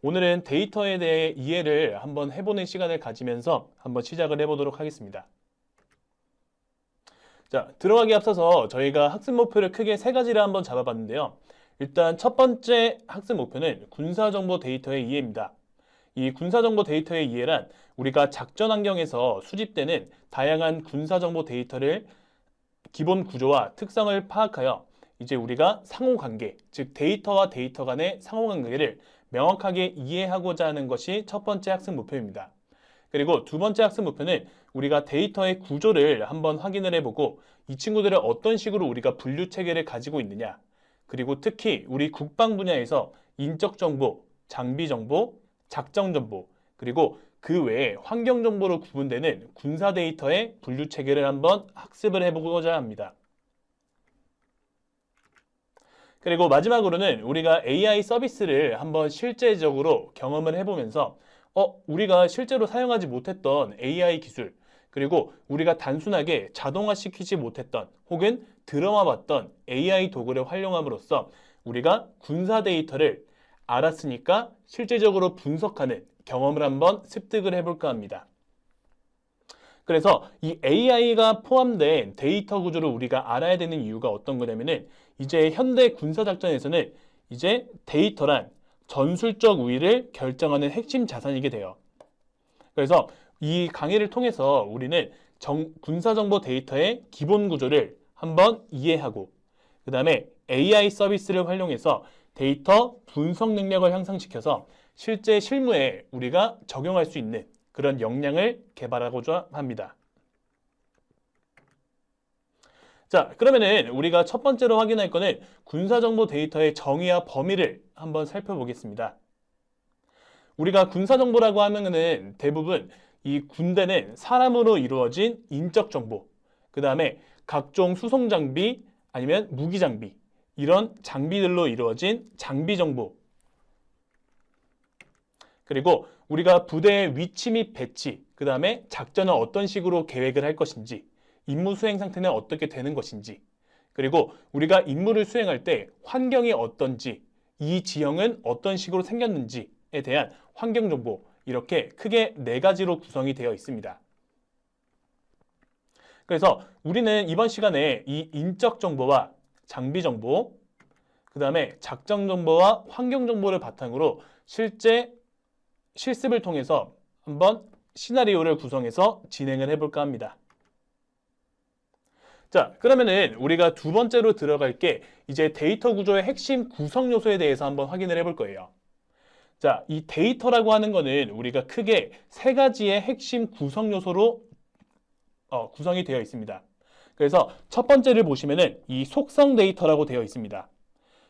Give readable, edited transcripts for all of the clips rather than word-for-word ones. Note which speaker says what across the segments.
Speaker 1: 오늘은 데이터에 대해 이해를 한번 해보는 시간을 가지면서 한번 시작을 해보도록 하겠습니다. 자, 들어가기 앞서서 저희가 학습 목표를 크게 세 가지를 한번 잡아봤는데요. 일단 첫 번째 학습 목표는 군사정보 데이터의 이해입니다. 이 군사정보 데이터의 이해란 우리가 작전 환경에서 수집되는 다양한 군사정보 데이터를 기본 구조와 특성을 파악하여 이제 우리가 상호관계, 즉 데이터와 데이터 간의 상호관계를 명확하게 이해하고자 하는 것이 첫 번째 학습 목표입니다. 그리고 두 번째 학습 목표는 우리가 데이터의 구조를 한번 확인을 해보고 이 친구들을 어떤 식으로 우리가 분류 체계를 가지고 있느냐, 그리고 특히 우리 국방 분야에서 인적 정보, 장비 정보, 작전 정보, 그리고 그 외에 환경 정보로 구분되는 군사 데이터의 분류 체계를 한번 학습을 해보고자 합니다. 그리고 마지막으로는 우리가 AI 서비스를 한번 실제적으로 경험을 해보면서 우리가 실제로 사용하지 못했던 AI 기술, 그리고 우리가 단순하게 자동화시키지 못했던 혹은 드러마 봤던 AI 도구를 활용함으로써 우리가 군사 데이터를 알았으니까 실제적으로 분석하는 경험을 한번 습득을 해볼까 합니다. 그래서 이 AI가 포함된 데이터 구조를 우리가 알아야 되는 이유가 어떤 거냐면은 이제 현대 군사작전에서는 이제 데이터란 전술적 우위를 결정하는 핵심 자산이게 돼요. 그래서 이 강의를 통해서 우리는 군사정보 데이터의 기본 구조를 한번 이해하고 그 다음에 AI 서비스를 활용해서 데이터 분석 능력을 향상시켜서 실제 실무에 우리가 적용할 수 있는 그런 역량을 개발하고자 합니다. 자, 그러면은 우리가 첫 번째로 확인할 거는 군사정보 데이터의 정의와 범위를 한번 살펴보겠습니다. 우리가 군사정보라고 하면은 대부분 이 군대는 사람으로 이루어진 인적 정보, 그 다음에 각종 수송 장비 아니면 무기 장비, 이런 장비들로 이루어진 장비 정보, 그리고 우리가 부대의 위치 및 배치, 그 다음에 작전을 어떤 식으로 계획을 할 것인지, 임무 수행 상태는 어떻게 되는 것인지, 그리고 우리가 임무를 수행할 때 환경이 어떤지, 이 지형은 어떤 식으로 생겼는지에 대한 환경 정보, 이렇게 크게 네 가지로 구성이 되어 있습니다. 그래서 우리는 이번 시간에 이 인적 정보와 장비 정보, 그 다음에 작전 정보와 환경 정보를 바탕으로 실제 실습을 통해서 한번 시나리오를 구성해서 진행을 해볼까 합니다. 자, 그러면은 우리가 두 번째로 들어갈 게 이제 데이터 구조의 핵심 구성 요소에 대해서 한번 확인을 해볼 거예요. 자, 이 데이터라고 하는 거는 우리가 크게 세 가지의 핵심 구성 요소로 구성이 되어 있습니다. 그래서 첫 번째를 보시면은 이 속성 데이터라고 되어 있습니다.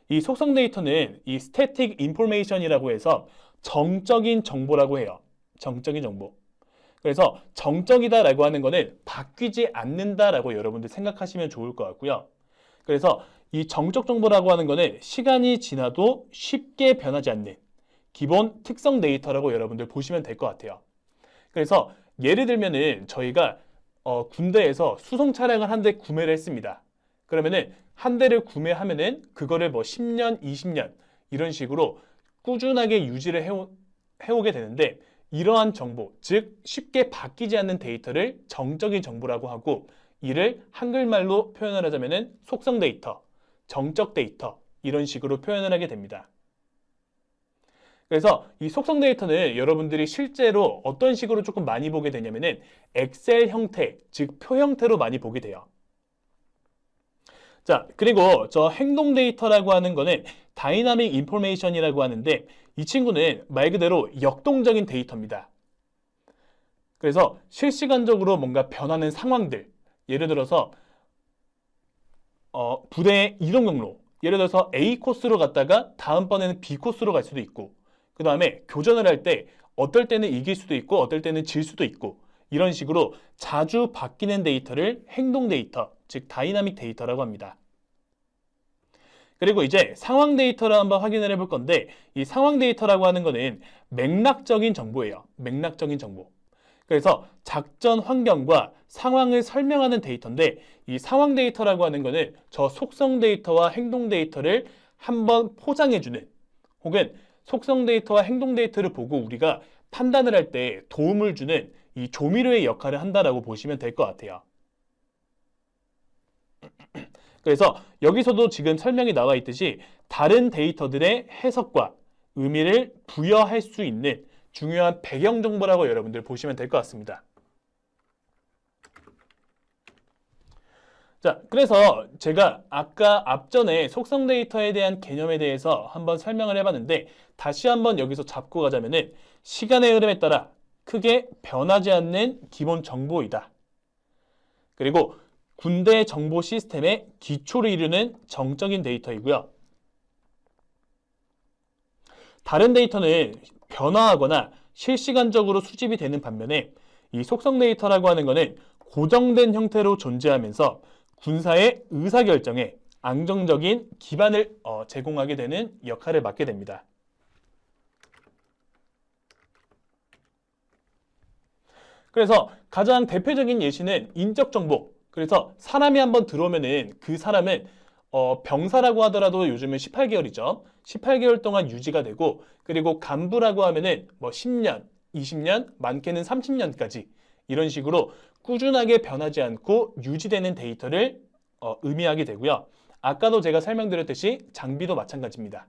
Speaker 1: 이 속성 데이터는 이 static information이라고 해서 정적인 정보라고 해요. 정적인 정보. 그래서 정적이다라고 하는 거는 바뀌지 않는다라고 여러분들 생각하시면 좋을 것 같고요. 그래서 이 정적 정보라고 하는 거는 시간이 지나도 쉽게 변하지 않는 기본 특성 데이터라고 여러분들 보시면 될 것 같아요. 그래서 예를 들면은 저희가 군대에서 수송 차량을 한 대 구매를 했습니다. 그러면은 한 대를 구매하면은 그거를 뭐 10년, 20년 이런 식으로 꾸준하게 유지를 해오게 되는데 이러한 정보, 즉 쉽게 바뀌지 않는 데이터를 정적인 정보라고 하고 이를 한글말로 표현을 하자면은 속성 데이터, 정적 데이터 이런 식으로 표현을 하게 됩니다. 그래서 이 속성 데이터는 여러분들이 실제로 어떤 식으로 조금 많이 보게 되냐면은 엑셀 형태, 즉 표 형태로 많이 보게 돼요. 자, 그리고 저 행동 데이터라고 하는 거는 다이나믹 인포메이션이라고 하는데 이 친구는 말 그대로 역동적인 데이터입니다. 그래서 실시간적으로 뭔가 변하는 상황들, 예를 들어서 부대의 이동 경로, 예를 들어서 A 코스로 갔다가 다음번에는 B 코스로 갈 수도 있고 그 다음에 교전을 할 때 어떨 때는 이길 수도 있고 어떨 때는 질 수도 있고 이런 식으로 자주 바뀌는 데이터를 행동 데이터, 즉 다이나믹 데이터라고 합니다. 그리고 이제 상황 데이터를 한번 확인을 해볼 건데 이 상황 데이터라고 하는 거는 맥락적인 정보예요. 맥락적인 정보. 그래서 작전 환경과 상황을 설명하는 데이터인데 이 상황 데이터라고 하는 거는 저 속성 데이터와 행동 데이터를 한번 포장해주는 혹은 속성 데이터와 행동 데이터를 보고 우리가 판단을 할 때 도움을 주는 이 조미료의 역할을 한다라고 보시면 될 것 같아요. 그래서 여기서도 지금 설명이 나와 있듯이 다른 데이터들의 해석과 의미를 부여할 수 있는 중요한 배경 정보라고 여러분들 보시면 될 것 같습니다. 자, 그래서 제가 아까 앞전에 속성 데이터에 대한 개념에 대해서 한번 설명을 해봤는데 다시 한번 여기서 잡고 가자면은 시간의 흐름에 따라 크게 변하지 않는 기본 정보이다. 그리고 군대 정보 시스템의 기초를 이루는 정적인 데이터이고요. 다른 데이터는 변화하거나 실시간적으로 수집이 되는 반면에 이 속성 데이터라고 하는 것은 고정된 형태로 존재하면서 군사의 의사결정에 안정적인 기반을 제공하게 되는 역할을 맡게 됩니다. 그래서 가장 대표적인 예시는 인적 정보. 그래서 사람이 한번 들어오면은 그 사람은 병사라고 하더라도 요즘은 18개월이죠. 18개월 동안 유지가 되고 그리고 간부라고 하면은 뭐 10년, 20년, 많게는 30년까지 이런 식으로 꾸준하게 변하지 않고 유지되는 데이터를 의미하게 되고요. 아까도 제가 설명드렸듯이 장비도 마찬가지입니다.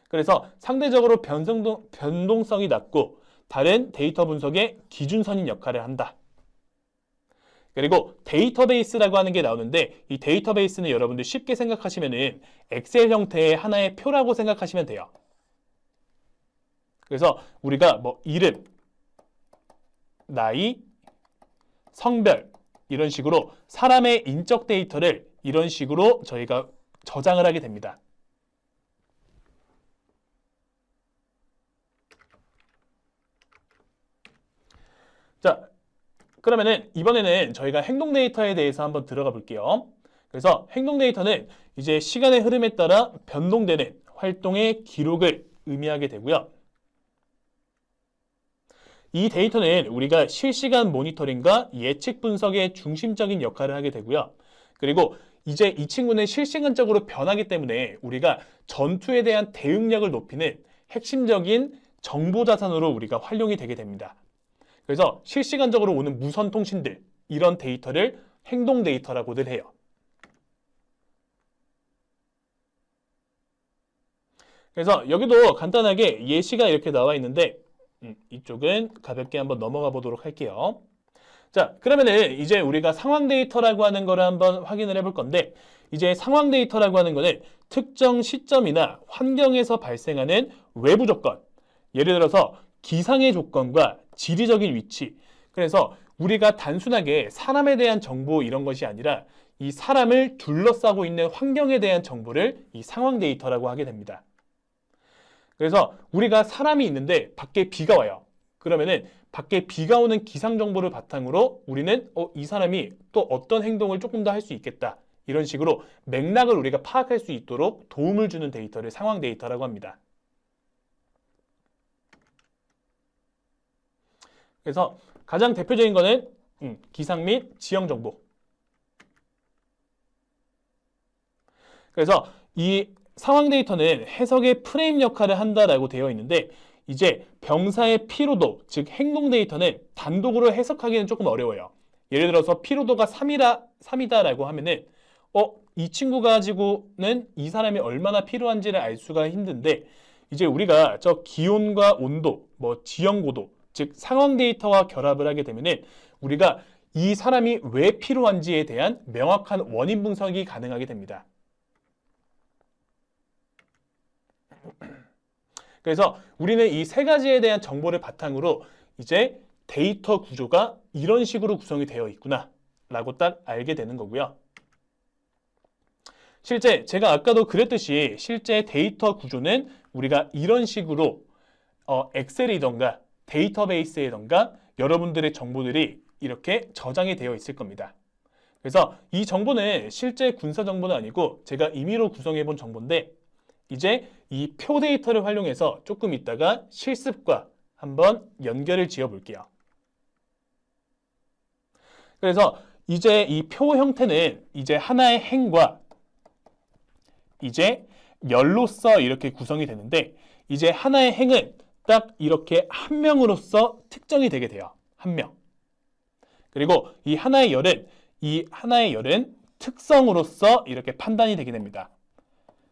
Speaker 1: 그래서 상대적으로 변동성이 낮고 다른 데이터 분석의 기준선인 역할을 한다. 그리고 데이터베이스라고 하는 게 나오는데 이 데이터베이스는 여러분들 쉽게 생각하시면은 엑셀 형태의 하나의 표라고 생각하시면 돼요. 그래서 우리가 뭐 이름, 나이, 성별 이런 식으로 사람의 인적 데이터를 이런 식으로 저희가 저장을 하게 됩니다. 자, 그러면은 이번에는 저희가 행동 데이터에 대해서 한번 들어가 볼게요. 그래서 행동 데이터는 이제 시간의 흐름에 따라 변동되는 활동의 기록을 의미하게 되고요. 이 데이터는 우리가 실시간 모니터링과 예측 분석의 중심적인 역할을 하게 되고요. 그리고 이제 이 친구는 실시간적으로 변하기 때문에 우리가 전투에 대한 대응력을 높이는 핵심적인 정보 자산으로 우리가 활용이 되게 됩니다. 그래서 실시간적으로 오는 무선 통신들, 이런 데이터를 행동 데이터라고들 해요. 그래서 여기도 간단하게 예시가 이렇게 나와 있는데 이쪽은 가볍게 한번 넘어가 보도록 할게요. 자, 그러면은 이제 우리가 상황 데이터라고 하는 거를 한번 확인을 해볼 건데 이제 상황 데이터라고 하는 거는 특정 시점이나 환경에서 발생하는 외부 조건, 예를 들어서 기상의 조건과 지리적인 위치, 그래서 우리가 단순하게 사람에 대한 정보 이런 것이 아니라 이 사람을 둘러싸고 있는 환경에 대한 정보를 이 상황 데이터라고 하게 됩니다. 그래서 우리가 사람이 있는데 밖에 비가 와요. 그러면은 밖에 비가 오는 기상 정보를 바탕으로 우리는 이 사람이 또 어떤 행동을 조금 더 할 수 있겠다. 이런 식으로 맥락을 우리가 파악할 수 있도록 도움을 주는 데이터를 상황 데이터라고 합니다. 그래서 가장 대표적인 거는 기상 및 지형 정보. 그래서 이 상황 데이터는 해석의 프레임 역할을 한다라고 되어 있는데 이제 병사의 피로도, 즉 행동 데이터는 단독으로 해석하기는 조금 어려워요. 예를 들어서 피로도가 3이다라고 하면은 이 친구 가지고는 이 사람이 얼마나 피로한지를 알 수가 힘든데 이제 우리가 저 기온과 온도, 뭐 지형 고도, 즉 상황 데이터와 결합을 하게 되면은 우리가 이 사람이 왜 피로한지에 대한 명확한 원인 분석이 가능하게 됩니다. 그래서 우리는 이 세 가지에 대한 정보를 바탕으로 이제 데이터 구조가 이런 식으로 구성이 되어 있구나 라고 딱 알게 되는 거고요. 실제 제가 아까도 그랬듯이 실제 데이터 구조는 우리가 이런 식으로 엑셀이던가 데이터베이스에던가 여러분들의 정보들이 이렇게 저장이 되어 있을 겁니다. 그래서 이 정보는 실제 군사 정보는 아니고 제가 임의로 구성해 본 정보인데 이제 이 표 데이터를 활용해서 조금 있다가 실습과 한번 연결을 지어 볼게요. 그래서 이제 이 표 형태는 이제 하나의 행과 이제 열로서 이렇게 구성이 되는데 이제 하나의 행은 딱 이렇게 한 명으로서 특정이 되게 돼요. 한 명. 그리고 이 하나의 열은 특성으로서 이렇게 판단이 되게 됩니다.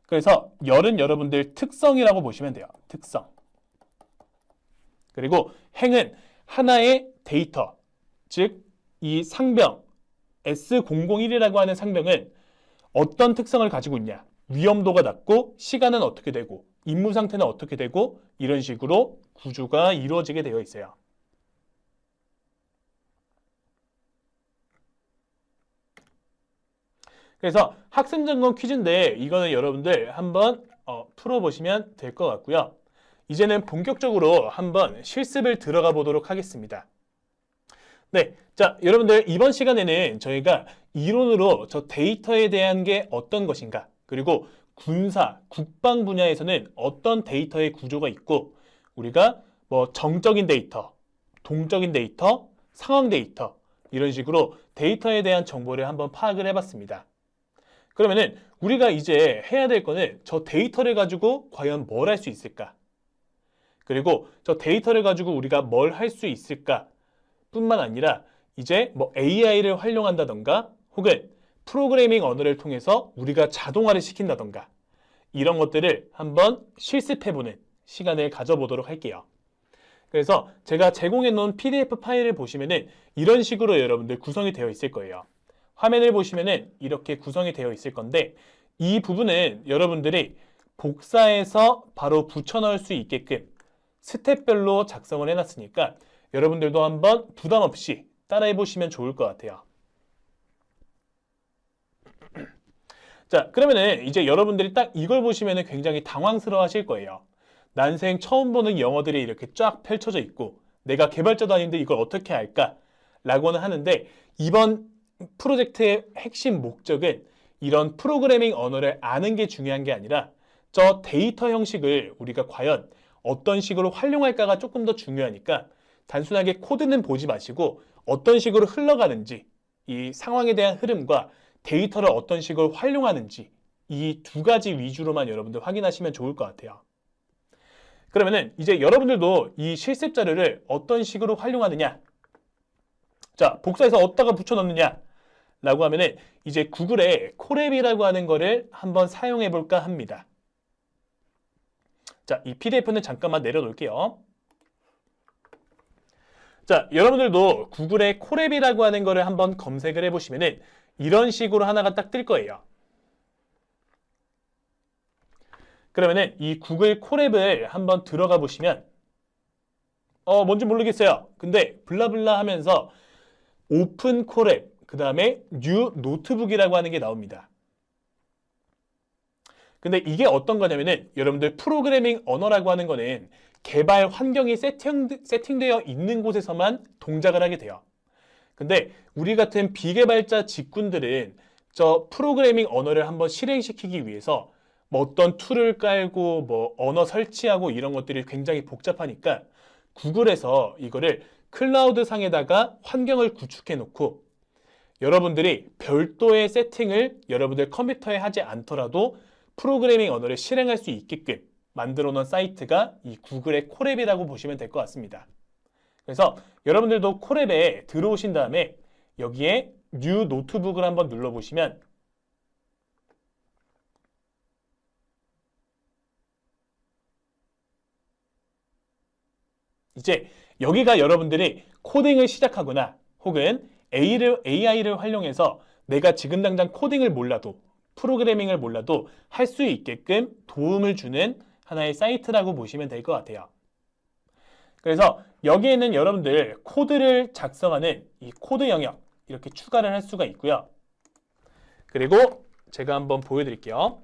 Speaker 1: 그래서 열은 여러분들 특성이라고 보시면 돼요. 특성. 그리고 행은 하나의 데이터, 즉 이 상병 S001이라고 하는 상병은 어떤 특성을 가지고 있냐? 위험도가 낮고 시간은 어떻게 되고 임무 상태는 어떻게 되고 이런 식으로 구조가 이루어지게 되어 있어요. 그래서 학생점검 퀴즈인데 이거는 여러분들 한번 풀어보시면 될 것 같고요. 이제는 본격적으로 한번 실습을 들어가 보도록 하겠습니다. 네, 자 여러분들 이번 시간에는 저희가 이론으로 저 데이터에 대한 게 어떤 것인가, 그리고 군사, 국방 분야에서는 어떤 데이터의 구조가 있고 우리가 뭐 정적인 데이터, 동적인 데이터, 상황 데이터 이런 식으로 데이터에 대한 정보를 한번 파악을 해봤습니다. 그러면은 우리가 이제 해야 될 거는 저 데이터를 가지고 과연 뭘 할 수 있을까? 그리고 저 데이터를 가지고 우리가 뭘 할 수 있을까? 뿐만 아니라 이제 뭐 AI를 활용한다던가 혹은 프로그래밍 언어를 통해서 우리가 자동화를 시킨다던가 이런 것들을 한번 실습해보는 시간을 가져보도록 할게요. 그래서 제가 제공해 놓은 PDF 파일을 보시면은 이런 식으로 여러분들 구성이 되어 있을 거예요. 화면을 보시면은 이렇게 구성이 되어 있을 건데 이 부분은 여러분들이 복사해서 바로 붙여 넣을 수 있게끔 스텝별로 작성을 해놨으니까 여러분들도 한번 부담 없이 따라해 보시면 좋을 것 같아요. 자, 그러면은 이제 여러분들이 딱 이걸 보시면은 굉장히 당황스러워 하실 거예요. 난생 처음 보는 영어들이 이렇게 쫙 펼쳐져 있고 내가 개발자도 아닌데 이걸 어떻게 할까? 라고는 하는데 이번 프로젝트의 핵심 목적은 이런 프로그래밍 언어를 아는 게 중요한 게 아니라 저 데이터 형식을 우리가 과연 어떤 식으로 활용할까가 조금 더 중요하니까 단순하게 코드는 보지 마시고 어떤 식으로 흘러가는지 이 상황에 대한 흐름과 데이터를 어떤 식으로 활용하는지 이 두 가지 위주로만 여러분들 확인하시면 좋을 것 같아요. 그러면은 이제 여러분들도 이 실습 자료를 어떤 식으로 활용하느냐, 자 복사해서 어디다가 붙여 넣느냐 라고 하면은 이제 구글의 콜앱이라고 하는 거를 한번 사용해 볼까 합니다. 자, 이 PDF는 잠깐만 내려놓을게요. 자, 여러분들도 구글의 콜앱이라고 하는 거를 한번 검색을 해보시면은 이런 식으로 하나가 딱 뜰 거예요. 그러면은 이 구글 콜앱을 한번 들어가 보시면 뭔지 모르겠어요. 근데 블라블라 하면서 오픈 콜앱, 그 다음에 뉴 노트북이라고 하는 게 나옵니다. 근데 이게 어떤 거냐면은 여러분들 프로그래밍 언어라고 하는 거는 개발 환경이 세팅되어 있는 곳에서만 동작을 하게 돼요. 근데 우리 같은 비개발자 직군들은 저 프로그래밍 언어를 한번 실행시키기 위해서 뭐 어떤 툴을 깔고 뭐 언어 설치하고 이런 것들이 굉장히 복잡하니까 구글에서 이거를 클라우드 상에다가 환경을 구축해 놓고 여러분들이 별도의 세팅을 여러분들 컴퓨터에 하지 않더라도 프로그래밍 언어를 실행할 수 있게끔 만들어 놓은 사이트가 이 구글의 콜앱이라고 보시면 될 것 같습니다. 그래서 여러분들도 콜앱에 들어오신 다음에 여기에 뉴 노트북을 한번 눌러보시면 이제 여기가 여러분들이 코딩을 시작하거나 혹은 AI를 활용해서 내가 지금 당장 코딩을 몰라도 프로그래밍을 몰라도 할 수 있게끔 도움을 주는 하나의 사이트라고 보시면 될 것 같아요. 그래서 여기에는 여러분들 코드를 작성하는 이 코드 영역 이렇게 추가를 할 수가 있고요. 그리고 제가 한번 보여드릴게요.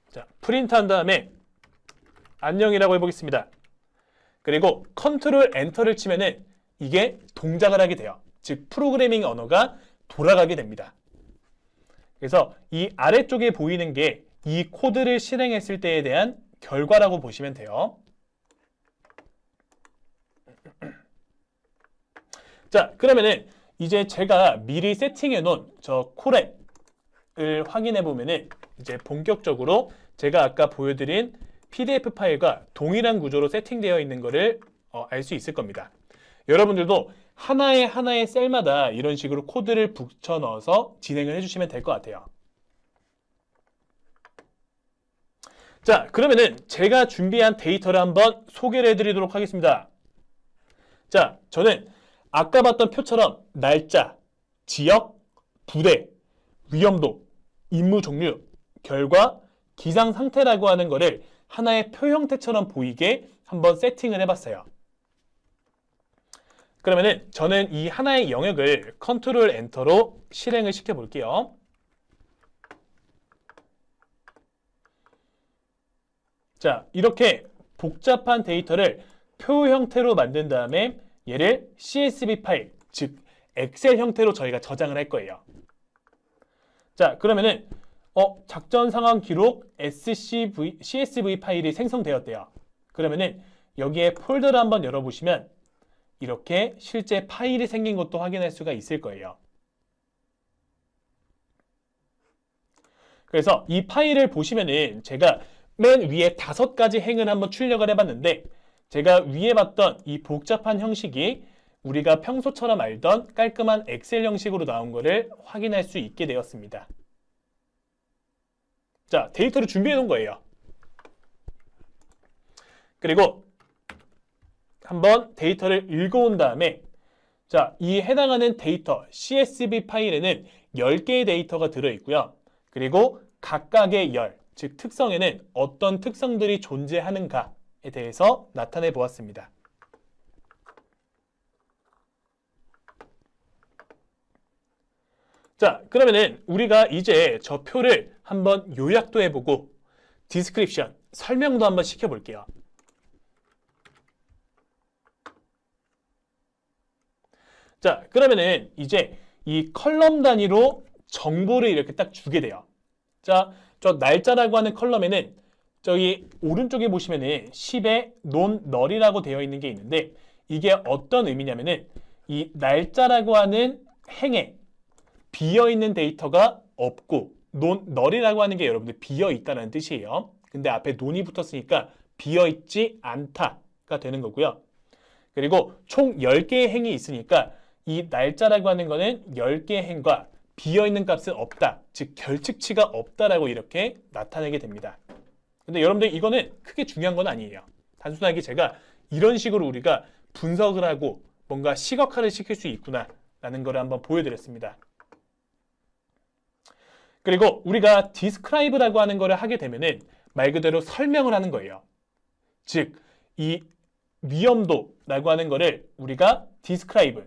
Speaker 1: 자, 프린트한 다음에 안녕이라고 해보겠습니다. 그리고 컨트롤 엔터를 치면은 이게 동작을 하게 돼요. 즉 프로그래밍 언어가 돌아가게 됩니다. 그래서 이 아래쪽에 보이는 게 이 코드를 실행했을 때에 대한 결과라고 보시면 돼요. 자, 그러면은 이제 제가 미리 세팅해 놓은 저 콜앱 확인해 보면은 이제 본격적으로 제가 아까 보여드린 PDF 파일과 동일한 구조로 세팅되어 있는 것을 알 수 있을 겁니다. 여러분들도 하나의 셀마다 이런 식으로 코드를 붙여 넣어서 진행을 해주시면 될 것 같아요. 자, 그러면은 제가 준비한 데이터를 한번 소개를 해드리도록 하겠습니다. 자, 저는 아까 봤던 표처럼 날짜, 지역, 부대, 위험도, 임무 종류, 결과, 기상 상태라고 하는 거를 하나의 표 형태처럼 보이게 한번 세팅을 해봤어요. 그러면은 저는 이 하나의 영역을 컨트롤 엔터로 실행을 시켜 볼게요. 자, 이렇게 복잡한 데이터를 표 형태로 만든 다음에 얘를 CSV 파일, 즉 엑셀 형태로 저희가 저장을 할 거예요. 자, 그러면은 작전 상황 기록 CSV 파일이 생성되었대요. 그러면은 여기에 폴더를 한번 열어보시면 이렇게 실제 파일이 생긴 것도 확인할 수가 있을 거예요. 그래서 이 파일을 보시면은 제가 맨 위에 5가지 행을 한번 출력을 해봤는데 제가 위에 봤던 이 복잡한 형식이 우리가 평소처럼 알던 깔끔한 엑셀 형식으로 나온 것을 확인할 수 있게 되었습니다. 자, 데이터를 준비해 놓은 거예요. 그리고 한번 데이터를 읽어온 다음에 자, 이 해당하는 데이터 CSV 파일에는 10개의 데이터가 들어있고요. 그리고 각각의 열, 즉 특성에는 어떤 특성들이 존재하는가에 대해서 나타내 보았습니다. 자, 그러면은 우리가 이제 저 표를 한번 요약도 해보고 디스크립션, 설명도 한번 시켜볼게요. 자, 그러면은 이제 이 컬럼 단위로 정보를 이렇게 딱 주게 돼요. 자, 저 날짜라고 하는 컬럼에는 저기 오른쪽에 보시면은 10에 논 널이라고 되어 있는 게 있는데 이게 어떤 의미냐면은 이 날짜라고 하는 행에 비어있는 데이터가 없고 논 널이라고 하는 게 여러분들 비어있다는 뜻이에요. 근데 앞에 논이 붙었으니까 비어있지 않다가 되는 거고요. 그리고 총 10개의 행이 있으니까 이 날짜라고 하는 거는 10개의 행과 비어있는 값은 없다, 즉 결측치가 없다라고 이렇게 나타내게 됩니다. 근데 여러분들 이거는 크게 중요한 건 아니에요. 단순하게 제가 이런 식으로 우리가 분석을 하고 뭔가 시각화를 시킬 수 있구나 라는 걸 한번 보여드렸습니다. 그리고 우리가 describe라고 하는 거를 하게 되면은 말 그대로 설명을 하는 거예요. 즉, 이 위험도라고 하는 거를 우리가 describe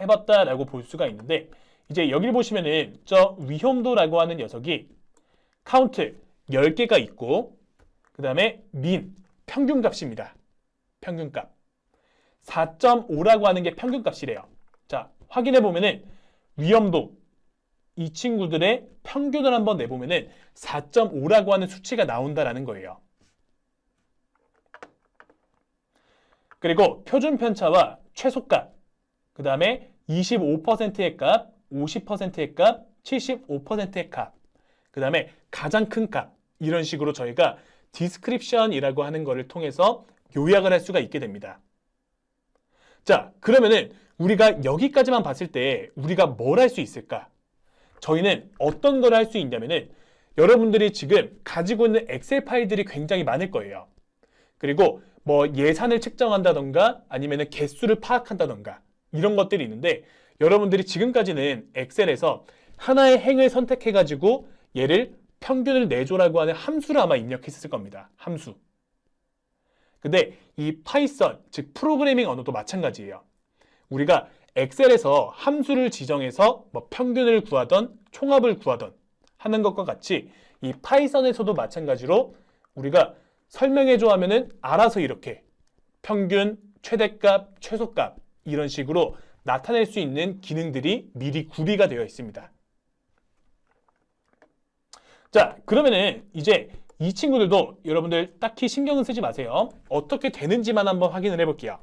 Speaker 1: 해봤다라고 볼 수가 있는데 이제 여기 보시면은 저 위험도라고 하는 녀석이 카운트 10개가 있고 그 다음에 min 평균값입니다. 평균값 4.5라고 하는 게 평균값이래요. 자, 확인해 보면은 위험도 이 친구들의 평균을 한번 내보면은 4.5라고 하는 수치가 나온다라는 거예요. 그리고 표준 편차와 최소값, 그 다음에 25%의 값, 50%의 값, 75%의 값, 그 다음에 가장 큰 값, 이런 식으로 저희가 디스크립션이라고 하는 거를 통해서 요약을 할 수가 있게 됩니다. 자, 그러면은 우리가 여기까지만 봤을 때 우리가 뭘 할 수 있을까? 저희는 어떤 걸 할 수 있냐면은 여러분들이 지금 가지고 있는 엑셀 파일들이 굉장히 많을 거예요. 그리고 뭐 예산을 측정한다던가 아니면은 개수를 파악한다던가 이런 것들이 있는데 여러분들이 지금까지는 엑셀에서 하나의 행을 선택해가지고 얘를 평균을 내줘라고 하는 함수를 아마 입력했을 겁니다. 함수. 근데 이 파이썬, 즉 프로그래밍 언어도 마찬가지예요. 우리가 엑셀에서 함수를 지정해서 뭐 평균을 구하던 총합을 구하던 하는 것과 같이 이 파이썬에서도 마찬가지로 우리가 설명해줘 하면은 알아서 이렇게 평균, 최대값, 최소값 이런 식으로 나타낼 수 있는 기능들이 미리 구비가 되어 있습니다. 자, 그러면은 이제 이 친구들도 여러분들 딱히 신경은 쓰지 마세요. 어떻게 되는지만 한번 확인을 해볼게요.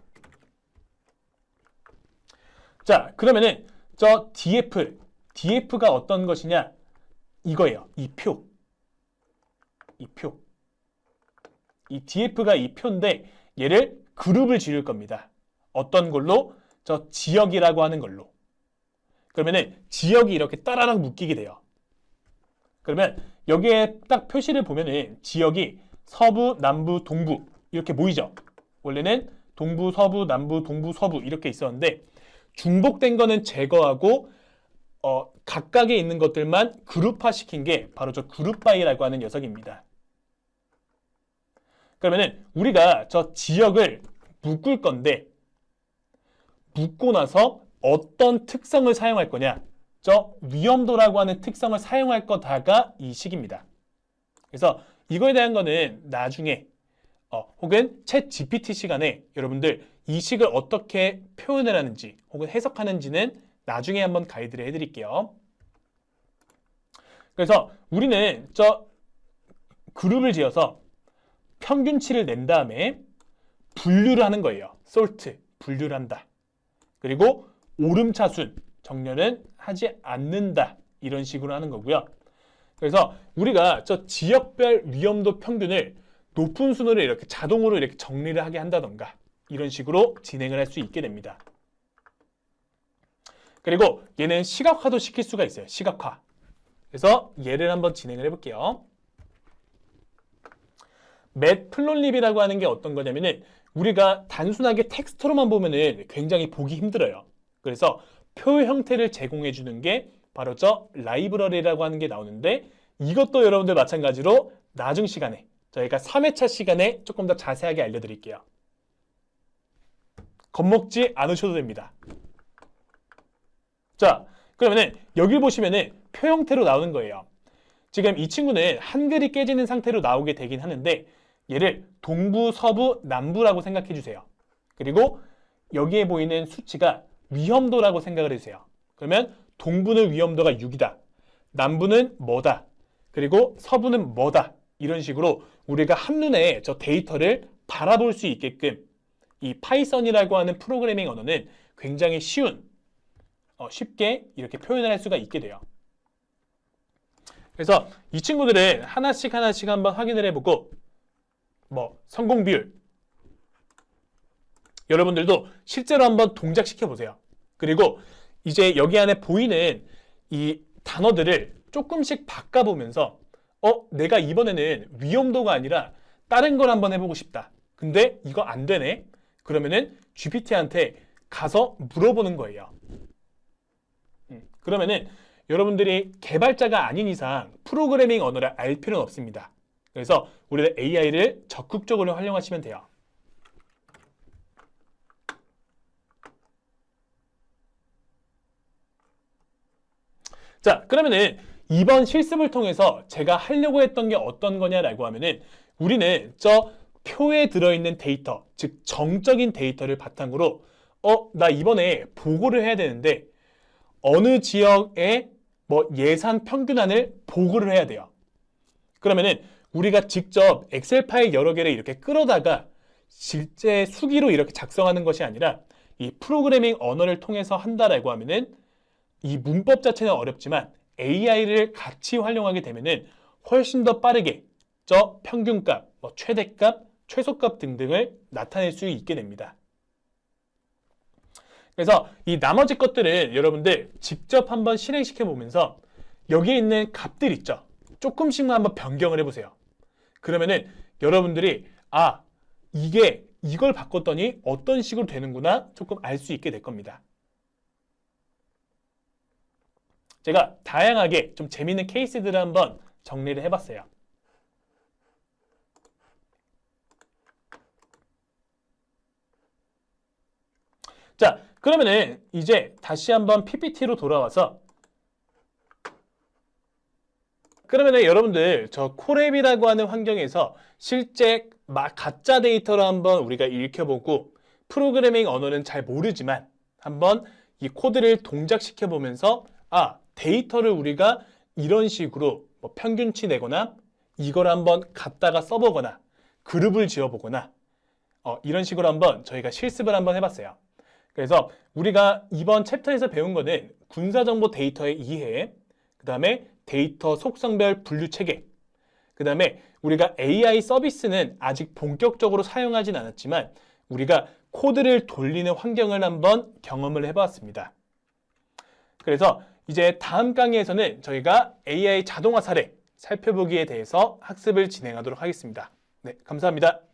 Speaker 1: 자, 그러면은 저 df, df가 어떤 것이냐? 이거예요. 이 표. 이 df가 이 표인데 얘를 그룹을 지을 겁니다. 어떤 걸로? 저 지역이라고 하는 걸로. 그러면은 지역이 이렇게 따라락 묶이게 돼요. 그러면 여기에 딱 표시를 보면은 지역이 서부, 남부, 동부 이렇게 모이죠. 원래는 동부, 서부, 남부, 동부, 서부 이렇게 있었는데 중복된 거는 제거하고 각각에 있는 것들만 그룹화 시킨 게 바로 저 그룹바이라고 하는 녀석입니다. 그러면은 우리가 저 지역을 묶을 건데 묶고 나서 어떤 특성을 사용할 거냐? 저 위험도라고 하는 특성을 사용할 거다가 이 식입니다. 그래서 이거에 대한 거는 나중에 혹은 챗 GPT 시간에 여러분들 이 식을 어떻게 표현을 하는지 혹은 해석하는지는 나중에 한번 가이드를 해드릴게요. 그래서 우리는 저 그룹을 지어서 평균치를 낸 다음에 분류를 하는 거예요. sort, 분류를 한다. 그리고 오름차순, 정렬은 하지 않는다. 이런 식으로 하는 거고요. 그래서 우리가 저 지역별 위험도 평균을 높은 순으로 이렇게 자동으로 이렇게 정리를 하게 한다던가 이런 식으로 진행을 할 수 있게 됩니다. 그리고 얘는 시각화도 시킬 수가 있어요. 시각화. 그래서 얘를 한번 진행을 해볼게요. 맷플롯립이라고 하는 게 어떤 거냐면은 우리가 단순하게 텍스트로만 보면은 굉장히 보기 힘들어요. 그래서 표 형태를 제공해 주는 게 바로 저 라이브러리라고 하는 게 나오는데 이것도 여러분들 마찬가지로 나중 시간에 저희가 3회차 시간에 조금 더 자세하게 알려드릴게요. 겁먹지 않으셔도 됩니다. 자, 그러면은 여기 보시면은 표 형태로 나오는 거예요. 지금 이 친구는 한글이 깨지는 상태로 나오게 되긴 하는데 얘를 동부, 서부, 남부라고 생각해 주세요. 그리고 여기에 보이는 수치가 위험도라고 생각을 해주세요. 그러면 동부는 위험도가 6이다. 남부는 뭐다. 그리고 서부는 뭐다. 이런 식으로 우리가 한눈에 저 데이터를 바라볼 수 있게끔 이 파이썬이라고 하는 프로그래밍 언어는 굉장히 쉬운, 쉽게 이렇게 표현을 할 수가 있게 돼요. 그래서 이 친구들은 하나씩 한번 확인을 해보고 성공 비율 여러분들도 실제로 한번 동작시켜 보세요. 그리고 이제 여기 안에 보이는 이 단어들을 조금씩 바꿔보면서 내가 이번에는 위험도가 아니라 다른 걸 한번 해보고 싶다. 근데 이거 안 되네. 그러면은 GPT한테 가서 물어보는 거예요. 그러면은 여러분들이 개발자가 아닌 이상 프로그래밍 언어를 알 필요는 없습니다. 그래서 우리는 AI를 적극적으로 활용하시면 돼요. 자, 그러면은 이번 실습을 통해서 제가 하려고 했던 게 어떤 거냐라고 하면은 우리는 저 표에 들어있는 데이터, 즉 정적인 데이터를 바탕으로 나 이번에 보고를 해야 되는데 어느 지역의 예산 평균안을 보고를 해야 돼요. 그러면은 우리가 직접 엑셀 파일 여러 개를 이렇게 끌어다가 실제 수기로 이렇게 작성하는 것이 아니라 이 프로그래밍 언어를 통해서 한다라고 하면은 이 문법 자체는 어렵지만 AI를 같이 활용하게 되면은 훨씬 더 빠르게 저 평균값, 최대값, 최소값 등등을 나타낼 수 있게 됩니다. 그래서 이 나머지 것들은 여러분들 직접 한번 실행시켜 보면서 여기에 있는 값들 있죠. 조금씩만 한번 변경을 해보세요. 그러면은 여러분들이 이걸 바꿨더니 어떤 식으로 되는구나 조금 알 수 있게 될 겁니다. 제가 다양하게 좀 재미있는 케이스들을 한번 정리를 해봤어요. 자, 그러면은 이제 다시 한번 PPT로 돌아와서 그러면은 여러분들 저 콜앱이라고 하는 환경에서 실제 가짜 데이터를 한번 우리가 읽혀보고 프로그래밍 언어는 잘 모르지만 한번 이 코드를 동작시켜 보면서 데이터를 우리가 이런 식으로 평균치 내거나 이걸 한번 갖다가 써보거나 그룹을 지어보거나 이런 식으로 한번 저희가 실습을 한번 해봤어요. 그래서 우리가 이번 챕터에서 배운 거는 군사정보 데이터의 이해, 그 다음에 데이터 속성별 분류 체계, 그 다음에 우리가 AI 서비스는 아직 본격적으로 사용하진 않았지만 우리가 코드를 돌리는 환경을 한번 경험을 해봤습니다. 그래서 이제 다음 강의에서는 저희가 AI 자동화 사례 살펴보기에 대해서 학습을 진행하도록 하겠습니다. 네, 감사합니다.